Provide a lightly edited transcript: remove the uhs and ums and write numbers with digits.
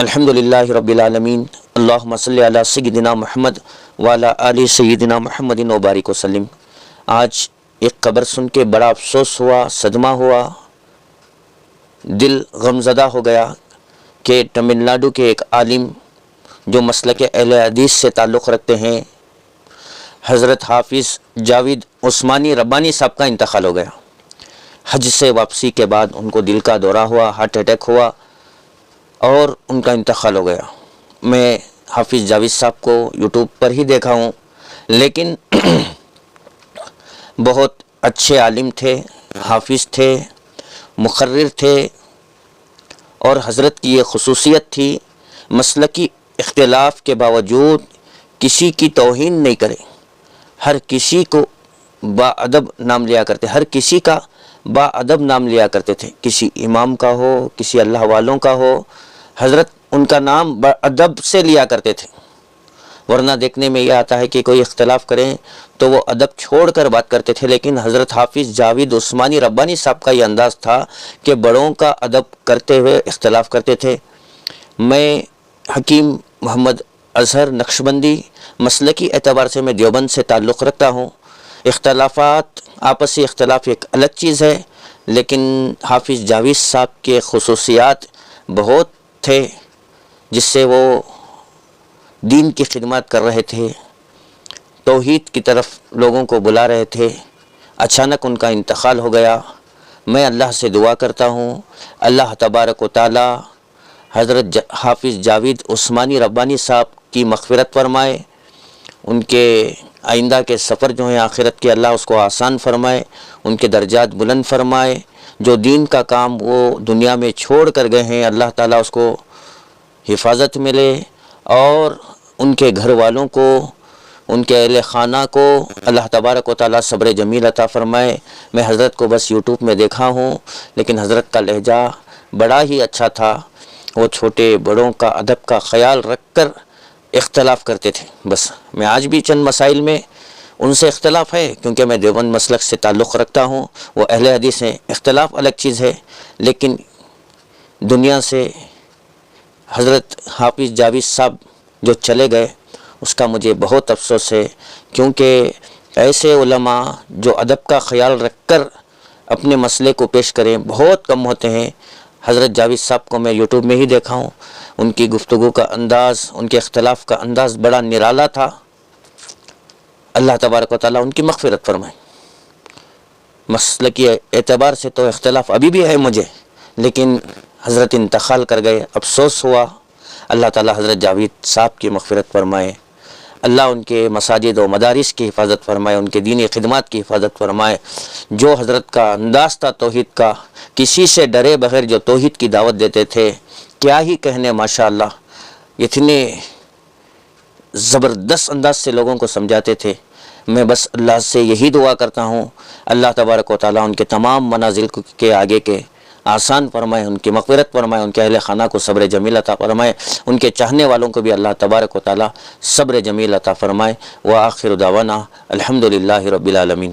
الحمدللہ رب العالمین اللہم صلی علی سیدنا محمد وعلی آل سیدنا محمد وبارک وسلم۔ آج ایک خبر سن کے بڑا افسوس ہوا، صدمہ ہوا، دل غمزدہ ہو گیا کہ تمل ناڈو کے ایک عالم جو مسلک اہل حدیث سے تعلق رکھتے ہیں، حضرت حافظ جاوید عثمانی ربانی صاحب کا انتقال ہو گیا۔ حج سے واپسی کے بعد ان کو دل کا دورہ ہوا، ہارٹ اٹیک ہوا اور ان کا انتقال ہو گیا۔ میں حافظ جاوید صاحب کو یوٹیوب پر ہی دیکھا ہوں، لیکن بہت اچھے عالم تھے، حافظ تھے، مقرر تھے، اور حضرت کی یہ خصوصیت تھی مسلکی اختلاف کے باوجود کسی کی توہین نہیں کرے، ہر کسی کو باادب نام لیا کرتے، ہر کسی کا باادب نام لیا کرتے تھے، کسی امام کا ہو، کسی اللہ والوں کا ہو، حضرت ان کا نام ادب سے لیا کرتے تھے۔ ورنہ دیکھنے میں یہ آتا ہے کہ کوئی اختلاف کریں تو وہ ادب چھوڑ کر بات کرتے تھے، لیکن حضرت حافظ جاوید عثمانی ربانی صاحب کا یہ انداز تھا کہ بڑوں کا ادب کرتے ہوئے اختلاف کرتے تھے۔ میں حکیم محمد اظہر نقشبندی مسلکی اعتبار سے میں دیوبند سے تعلق رکھتا ہوں۔ اختلافات، آپسی اختلاف ایک الگ چیز ہے، لیکن حافظ جاوید صاحب کے خصوصیات بہت تھے جس سے وہ دین کی خدمات کر رہے تھے، توحید کی طرف لوگوں کو بلا رہے تھے۔ اچانک ان کا انتقال ہو گیا۔ میں اللہ سے دعا کرتا ہوں اللہ تبارک و تعالی حضرت حافظ جاوید عثمانی ربانی صاحب کی مغفرت فرمائے، ان کے آئندہ کے سفر جو ہیں آخرت کے، اللہ اس کو آسان فرمائے، ان کے درجات بلند فرمائے۔ جو دین کا کام وہ دنیا میں چھوڑ کر گئے ہیں، اللہ تعالیٰ اس کو حفاظت ملے، اور ان کے گھر والوں کو، ان کے اہل خانہ کو اللہ تبارک و تعالیٰ صبر جمیل عطا فرمائے۔ میں حضرت کو بس یوٹیوب میں دیکھا ہوں، لیکن حضرت کا لہجہ بڑا ہی اچھا تھا۔ وہ چھوٹے بڑوں کا ادب کا خیال رکھ کر اختلاف کرتے تھے۔ بس میں آج بھی چند مسائل میں ان سے اختلاف ہے، کیونکہ میں دیوبند مسلک سے تعلق رکھتا ہوں، وہ اہل حدیث ہیں، اختلاف الگ چیز ہے، لیکن دنیا سے حضرت حافظ جاوید صاحب جو چلے گئے اس کا مجھے بہت افسوس ہے، کیونکہ ایسے علماء جو ادب کا خیال رکھ کر اپنے مسئلے کو پیش کریں بہت کم ہوتے ہیں۔ حضرت جاوید صاحب کو میں یوٹیوب میں ہی دیکھا ہوں، ان کی گفتگو کا انداز، ان کے اختلاف کا انداز بڑا نرالا تھا۔ اللہ تبارک و تعالیٰ ان کی مغفرت فرمائے۔ مسلکی اعتبار سے تو اختلاف ابھی بھی ہے مجھے، لیکن حضرت انتقال کر گئے، افسوس ہوا۔ اللہ تعالیٰ حضرت جاوید صاحب کی مغفرت فرمائے، اللہ ان کے مساجد و مدارس کی حفاظت فرمائے، ان کے دینی خدمات کی حفاظت فرمائے۔ جو حضرت کا انداز تھا توحید کا، کسی سے ڈرے بغیر جو توحید کی دعوت دیتے تھے، کیا ہی کہنے، ماشاءاللہ اتنے زبردست انداز سے لوگوں کو سمجھاتے تھے۔ میں بس اللہ سے یہی دعا کرتا ہوں اللہ تبارک و تعالیٰ ان کے تمام منازل کے آگے کے آسان فرمائے، ان کی مغفرت فرمائے، ان کے اہل خانہ کو صبر جمیل عطا فرمائے، ان کے چاہنے والوں کو بھی اللہ تبارک و تعالیٰ صبر جمیل عطا فرمائے۔ وآخر دعوانا الحمدللہ رب العالمین۔